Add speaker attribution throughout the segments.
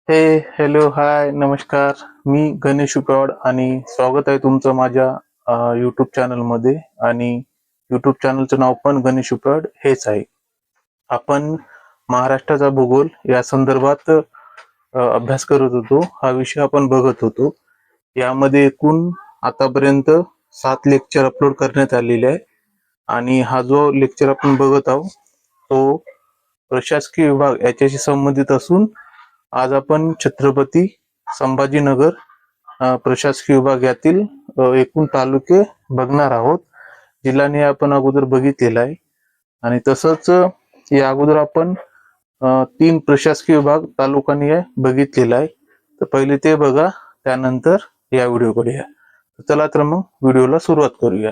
Speaker 1: हे hello hi नमस्कार. मी गणेश उपवाड आणि स्वागत आहे तुमचं माझ्या यूट्यूब चॅनलमध्ये. आणि यूट्यूब चॅनलचं नाव पण गणेश उपवाड हेच आहे. आपण महाराष्ट्राचा भूगोल या संदर्भात अभ्यास करत होतो. हा विषय आपण बघत होतो. यामध्ये एकूण आतापर्यंत 7 लेक्चर अपलोड करण्यात आलेले आहे. आणि हा जो लेक्चर आपण बघत आहोत तो प्रशासकीय विभाग याच्याशी संबंधित असून आज आपण छत्रपती संभाजीनगर प्रशासकीय विभाग यातील एकूण तालुके बघणार आहोत. जिल्हाने आपण अगोदर बघितलेला आहे. आणि तसंच या अगोदर आपण 3 प्रशासकीय विभाग तालुकानिहाय बघितलेला आहे. तर पहिले ते बघा, त्यानंतर या व्हिडिओकडे या. चला तर मग व्हिडिओला सुरुवात करूया.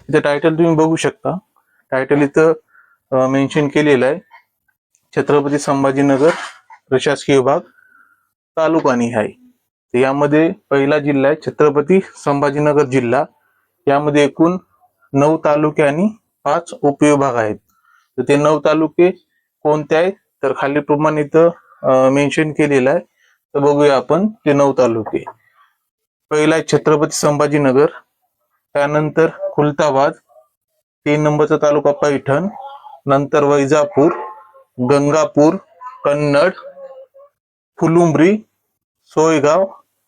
Speaker 1: इथे टायटल तुम्ही बघू शकता. टायटल इथं मेन्शन केलेलं आहे, छत्रपती संभाजीनगर प्रशासकीय विभाग तालुकानिहाय. यामध्ये पहिला जिल्हा आहे छत्रपती संभाजीनगर जिल्हा. यामध्ये एकूण 9 तालुके आणि 5 उपविभाग आहेत. तर ते 9 तालुके कोणते आहेत तर खालीलप्रमाणे इथं मेन्शन केलेलं आहे. तर बघूया आपण ते 9 तालुके. पहिला आहे छत्रपती संभाजीनगर, त्यानंतर खुलताबाद, 3 नंबरचा तालुका पैठण, नंतर वैजापूर, गंगापूर, कन्नड, फुलुंब्री, सोयगाव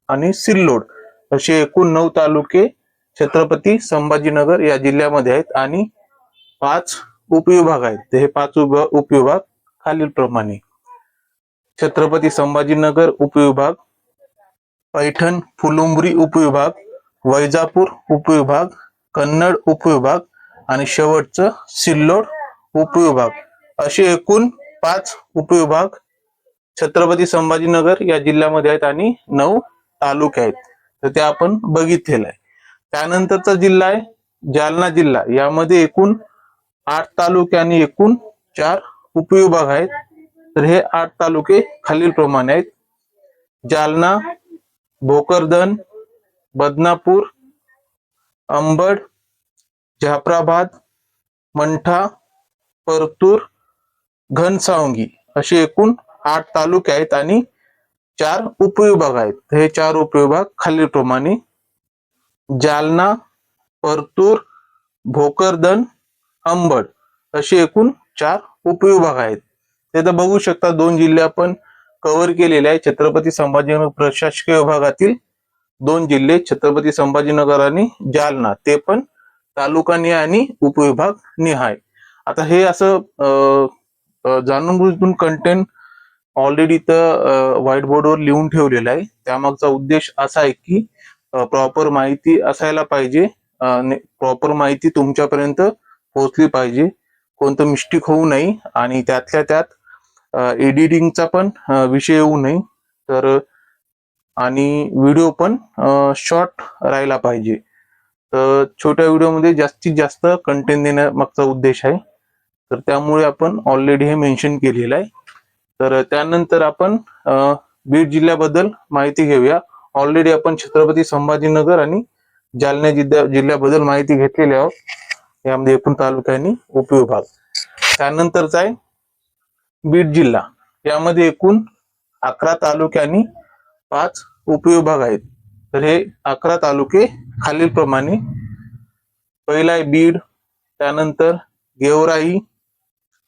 Speaker 1: आणि सिल्लोड असे एकूण 9 तालुके छत्रपती संभाजीनगर या जिल्ह्यामध्ये आहेत. आणि 5 उपविभाग आहेत. तर हे 5 उपविभाग खालील प्रमाणे: छत्रपती संभाजीनगर उपविभाग, पैठण फुलुंब्री उपविभाग, वैजापूर उपविभाग, कन्नड उपविभाग आणि शेवटचं सिल्लोड उपविभाग असे एकूण 5 उपविभाग छत्रपती संभाजीनगर या जिल्ह्यामध्ये आहेत आणि 9 तालुके आहेत. तर ते आपण बघितलेलं आहे. त्यानंतरचा जिल्हा आहे जालना जिल्हा. यामध्ये एकूण 8 तालुके आणि एकूण 4 उपविभाग आहेत. तर हे 8 तालुके खालील प्रमाणे आहेत: जालना, भोकरदन, बदनापूर, अंबड, जाफराबाद, मंठा, परतूर, घनसावंगी असे एकूण 8 तालुके आहेत आणि 4 उपविभाग आहेत. हे 4 उपविभाग खालील प्रमाणे: जालना, परतूर, भोकरदन, अंबड असे एकूण 4 उपविभाग आहेत. ते तर बघू शकता 2 जिल्हे आपण कव्हर केलेले आहे. छत्रपती संभाजीनगर प्रशासकीय विभागातील 2 जिल्हे छत्रपती संभाजीनगर आणि जालना, ते पण तालुकानिहाय आणि उपविभाग निहाय. आता हे असं जाणून बुजून कंटेंट ऑलरेडी इथं व्हाईट बोर्डवर लिहून ठेवलेला आहे. त्यामागचा उद्देश असा आहे की प्रॉपर माहिती असायला पाहिजे, प्रॉपर माहिती तुमच्यापर्यंत पोहोचली पाहिजे, कोणतं मिस्टेक होऊ नये आणि त्यातल्या त्यात एडिटिंगचा पण विषय येऊ नये. तर आणि व्हिडिओ पण शॉर्ट राहायला पाहिजे. तर छोट्या व्हिडिओमध्ये जास्तीत जास्त कंटेंट देण्यामागचा उद्देश आहे. तर त्यामुळे आपण ऑलरेडी हे मेन्शन केलेलं आहे. तर त्यानंतर आपण बीड जिल्ह्याबद्दल माहिती घेऊया. ऑलरेडी आपण छत्रपती संभाजीनगर आणि जालना जिल्ह्याबद्दल माहिती घेतलेली आहोत. यामध्ये एकूण तालुका आणि उपविभाग. त्यानंतरचा आहे बीड जिल्हा. यामध्ये एकूण 11 तालुके आणि 5 उपविभाग आहेत. तर हे 11 तालुके खालील प्रमाणे: पहिला आहे बीड, त्यानंतर गेवराई,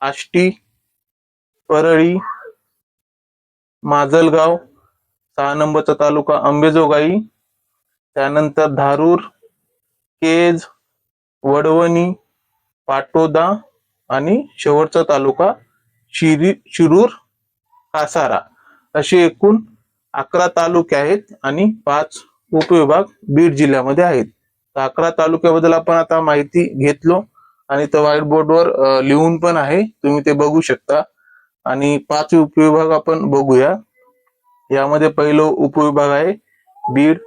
Speaker 1: आष्टी, परळी, माजलगाव, 6 नंबरचा तालुका अंबेजोगाई, त्यानंतर धारूर, केज, वडवणी, पाटोदा आणि शेवटचा तालुका शिरूर कासारा असे एकूण 11 तालुके आहेत आणि 5 उपविभाग बीड जिल्ह्यामध्ये आहेत. 11 तालुक्याबद्दल आपण आता माहिती घेतलो आणि तो व्हाईट बोर्डवर लिहून पण आहे, तुम्ही ते बघू शकता. आणि 5 उपविभाग आपण बघूया. यामध्ये पहिलं उपविभाग आहे बीड,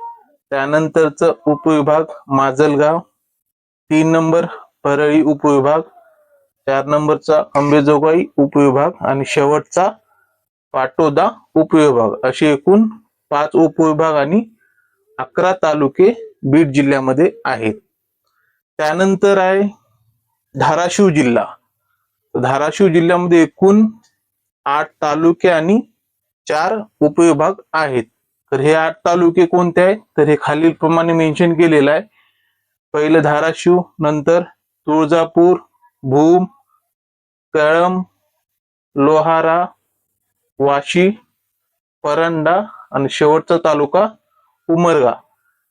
Speaker 1: त्यानंतरचं उपविभाग माजलगाव, 3 नंबर परळी उपविभाग, 4 नंबरचा अंबेजोगाई उपविभाग आणि शेवटचा पाटोदा उपविभाग असे एकूण 5 उपविभाग आणि 11 तालुके बीड जिल्ह्यामध्ये आहेत. त्यानंतर आहे धाराशिव जिल्हा. धाराशिव जिल्ह्यामध्ये एकूण 8 तालुके आणि 4 उपविभाग आहेत. तर हे 8 तालुके कोणते आहेत तर हे खालील प्रमाणे मेन्शन केलेलं आहे. पहिलं धाराशिव, नंतर तुळजापूर, भूम, कळंब, लोहारा, वाशी, परंडा आणि शेवटचा तालुका उमरगा.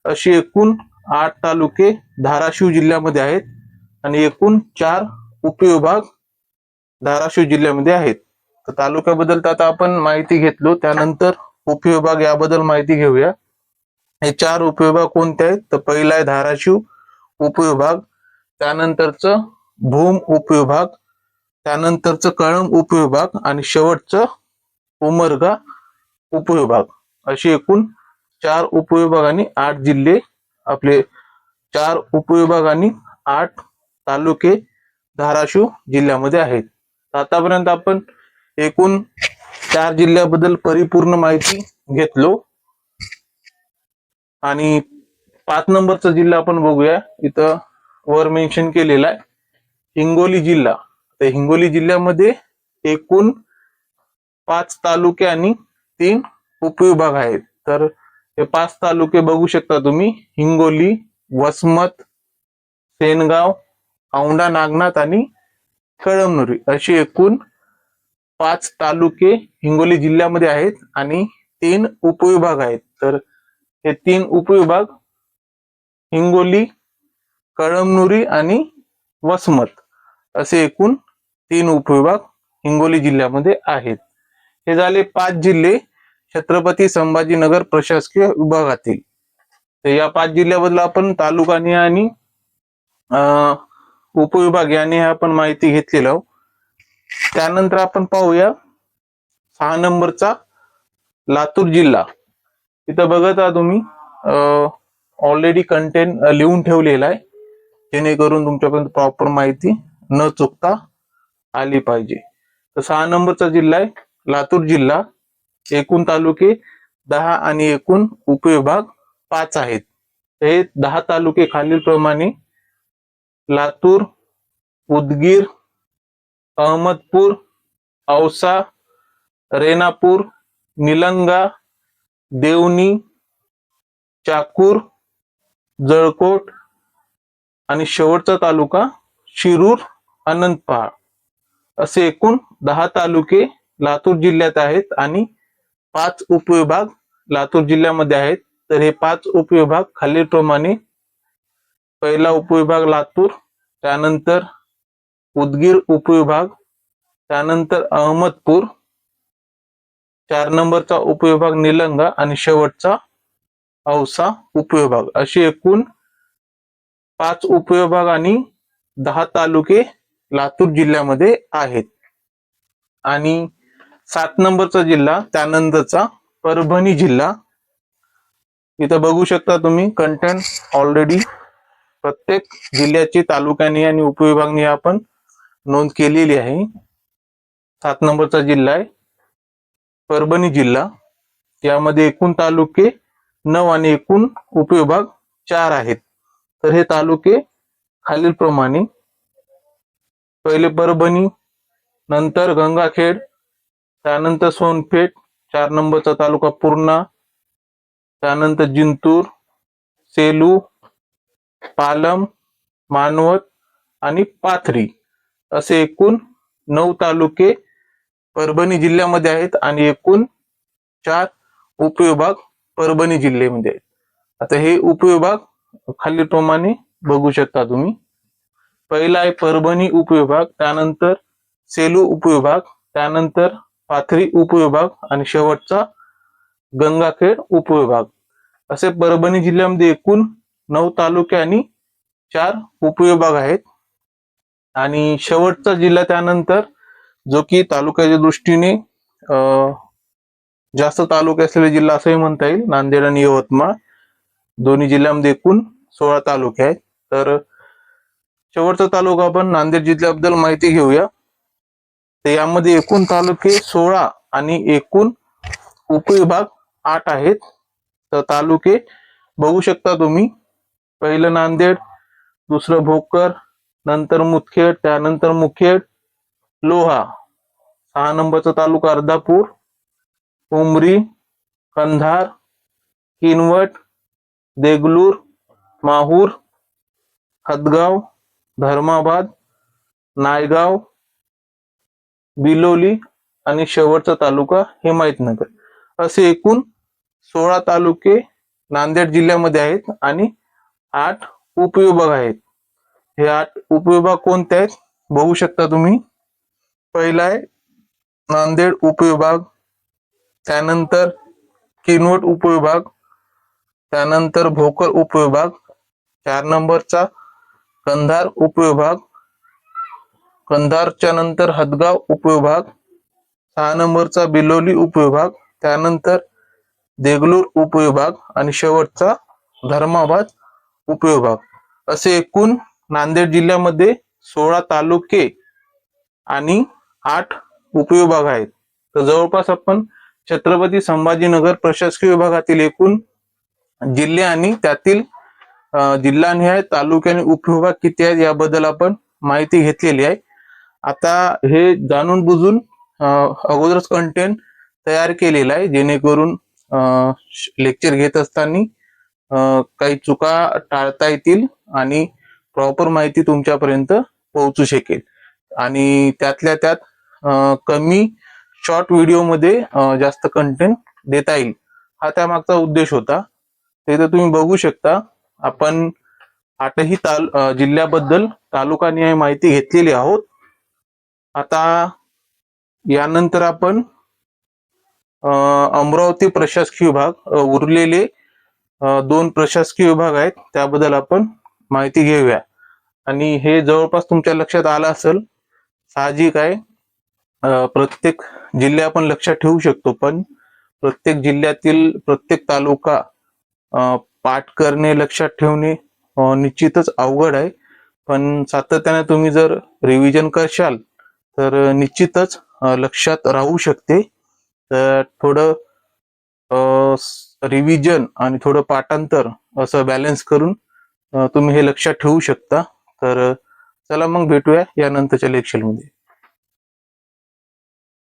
Speaker 1: अशी एकूण 8 तालुके धाराशिव जिल्ह्यामध्ये आहेत आणि एकूण 4 उपविभाग धाराशिव जिल्ह्यामध्ये आहेत. तर तालुक्याबद्दल आता आपण माहिती घेतलो, त्यानंतर उपविभाग याबद्दल माहिती घेऊया. हे 4 उपविभाग कोणते आहेत तर पहिला आहे धाराशिव उपविभाग, त्यानंतरचं भूम उपविभाग, त्यानंतरचं कळंब उपविभाग आणि शेवटचं उमरगा उपविभाग. अशी एकूण 4 उपविभाग आणि 8 जिल्हे, आपले 4 उपविभाग आणि 8 तालुके धाराशिव जिल्ह्यामध्ये आहेत. आतापर्यंत आपण एकूण 4 जिल्ह्याबद्दल परिपूर्ण माहिती घेतलो आणि 5 नंबरचा जिल्हा आपण बघूया. इथं वर मेन्शन केलेला आहे हिंगोली जिल्हा. तर हिंगोली जिल्ह्यामध्ये एकूण 5 तालुके आणि 3 उपविभाग आहेत. तर हे 5 तालुके बघू शकता तुम्ही: हिंगोली, वसमत, सेनगाव, औंढा नागनाथ आणि कळमनुरी. अशी एकूण 5 तालुके हिंगोली जिल्ह्यामध्ये आहेत आणि 3 उपविभाग आहेत. तर हे 3 उपविभाग हिंगोली, कळमनुरी आणि वसमत असे एकूण 3 उपविभाग हिंगोली जिल्ह्यामध्ये आहेत. हे झाले 5 जिल्हे छत्रपती संभाजीनगर प्रशासकीय विभागातील. तर या 5 जिल्ह्याबद्दल आपण तालुकाने आणि उपविभाग याने आपण माहिती घेतलेली आहोत. त्यानंतर आपण पाहूया 6 नंबरचा लातूर जिल्हा. इथं बघत आहात तुम्ही ऑलरेडी कंटेंट लिहून ठेवलेला आहे, जेणेकरून तुमच्यापर्यंत प्रॉपर माहिती न चुकता आली पाहिजे. तर 6 नंबरचा जिल्हा आहे लातूर जिल्हा. एकूण तालुके 10 आणि एकूण उपविभाग 5 आहेत. हे 10 तालुके खालील प्रमाणे: लातूर, उदगीर, अहमदपूर, औसा, रेणापूर, निलंगा, देवणी, चाकूर, जळकोट आणि शेवटचा तालुका शिरूर अनंतपाळ. असे एकूण 10 तालुके लातूर जिल्ह्यात आहेत आणि 5 उपविभाग लातूर जिल्ह्यामध्ये आहेत. तर हे 5 उपविभाग खालील प्रमाणे: पहिला उपविभाग लातूर, त्यानंतर उदगीर उपविभाग, त्यानंतर अहमदपूर, 4 नंबरचा उपविभाग निलंगा आणि शेवटचा औसा उपविभाग. अशी एकूण 5 उपविभाग आणि 10 तालुके लातूर जिल्ह्यामध्ये आहेत. आणि 7 नंबरचा जिल्हा त्यानंतरचा परभणी जिल्हा. इथं बघू शकता तुम्ही कंटेंट ऑलरेडी प्रत्येक जिल्ह्याची तालुक्याने आणि उपविभागाने आपण नोंद केलेली आहे. 7 नंबरचा जिल्हा आहे परभणी जिल्हा. यामध्ये एकूण तालुके 9 आणि एकूण उपविभाग 4 आहेत. तर हे तालुके खालील प्रमाणे: पहिले परभणी, नंतर गंगाखेड, त्यानंतर सोनपेठ, 4 नंबरचा तालुका पूर्णा, त्यानंतर जिंतूर, सेलू, पालम, मानवत आणि पाथरी. असे एकूण 9 तालुके परभणी जिल्ह्यामध्ये आहेत आणि एकूण 4 उपविभाग परभणी जिल्ह्यामध्ये आहेत. आता हे उपविभाग खालील प्रमाणे बघू शकता तुम्ही. पहिला आहे परभणी उपविभाग, त्यानंतर सेलू उपविभाग, त्यानंतर पाथरी उपविभाग आणि शेवटचा गंगाखेड उपविभाग. असे परभणी जिल्ह्यामध्ये एकूण 9 तालुके आणि 4 उपविभाग आहेत. आणि शेवटचा जिल्हा त्यानंतर, जो की तालुक्याच्या दृष्टीने जास्त तालुके असलेले जिल्हा असंही म्हणता येईल, नांदेड आणि यवतमाळ. दोन्ही जिल्ह्यामध्ये एकूण 16 तालुके आहेत. तर शेवटचा तालुका आपण नांदेड जिल्ह्याबद्दल माहिती घेऊया. तर यामध्ये एकूण तालुके 16 आणि एकूण उपविभाग 8 आहेत. तर तालुके बघू शकता तुम्ही: पहिलं नांदेड, दुसरं भोकर, नंतर मुदखेड, त्यानंतर मुखेड, लोहा. 6 नंबरचा तालुका अर्धापूर, उमरी, कंधार, किनवट, देगलूर, माहूर, हदगाव, धर्माबाद, नायगाव, बिलोली आणि शेवटचा तालुका हिमायतनगर असे एकूण 16 तालुके नांदेड जिल्ह्यामध्ये आहेत आणि 8 उपविभाग आहेत. हे 8 उपविभाग कोणते आहेत बघू शकता तुम्ही. पहिला आहे नांदेड उपविभाग, त्यानंतर किनवट उपविभाग, त्यानंतर भोकर उपविभाग, 4 नंबरचा कंधार उपविभाग, कंधारच्या नंतर हदगाव उपविभाग, 6 नंबरचा बिलोली उपविभाग, त्यानंतर देगलूर उपविभाग आणि शेवटचा धर्माबाद उपविभाग असे एकूण नांदेड जिल्ह्यामध्ये 16 तालुके आणि 8 उपविभाग आहेत. तर जवळपास आपण छत्रपती संभाजीनगर प्रशासकीय विभागातील एकूण जिल्हे आणि त्यातील जिल्हानिहाय तालुके आणि उपविभाग किती आहेत याबद्दल आपण माहिती घेतलेली आहे. आता हे जाणून बुजून अगोदरच कंटेंट तयार केलेला आहे जेणेकरून लेक्चर घेत असताना काही चुका टाळता येतील आणि प्रॉपर माहिती तुमच्यापर्यंत पोहोचू शकेल आणि त्यातल्या त्यात कमी शॉर्ट व्हिडिओमध्ये जास्त कंटेंट देता येईल हा त्यामागचा उद्देश होता. ते तर तुम्ही बघू शकता आपण 8ही जिल्ह्याबद्दल तालुकानिहाय माहिती घेतलेली आहोत. आता यानंतर आपण अमरावती प्रशासकीय विभाग उरलेले 2 प्रशासकीय विभाग आहेत त्याबद्दल आपण माहिती घेऊया. आणि हे जवळपास तुमच्या लक्षात आलं असेल, साहजिक आहे. प्रत्येक जिल्हे आपण लक्षात ठेवू शकतो पण प्रत्येक जिल्ह्यातील प्रत्येक तालुका पाठ करणे लक्षात ठेवणे निश्चितच अवघड आहे. पण सातत्याने तुम्ही जर रिव्हिजन करशाल तर निश्चितच लक्षात राहू शकते. तर थोडं रिव्हिजन आणि थोडं पाठांतर असं बॅलन्स करून तुम्ही हे लक्षात ठेवू शकता. तर चला मग भेटूया यानंतरच्या लेक्चरमध्ये.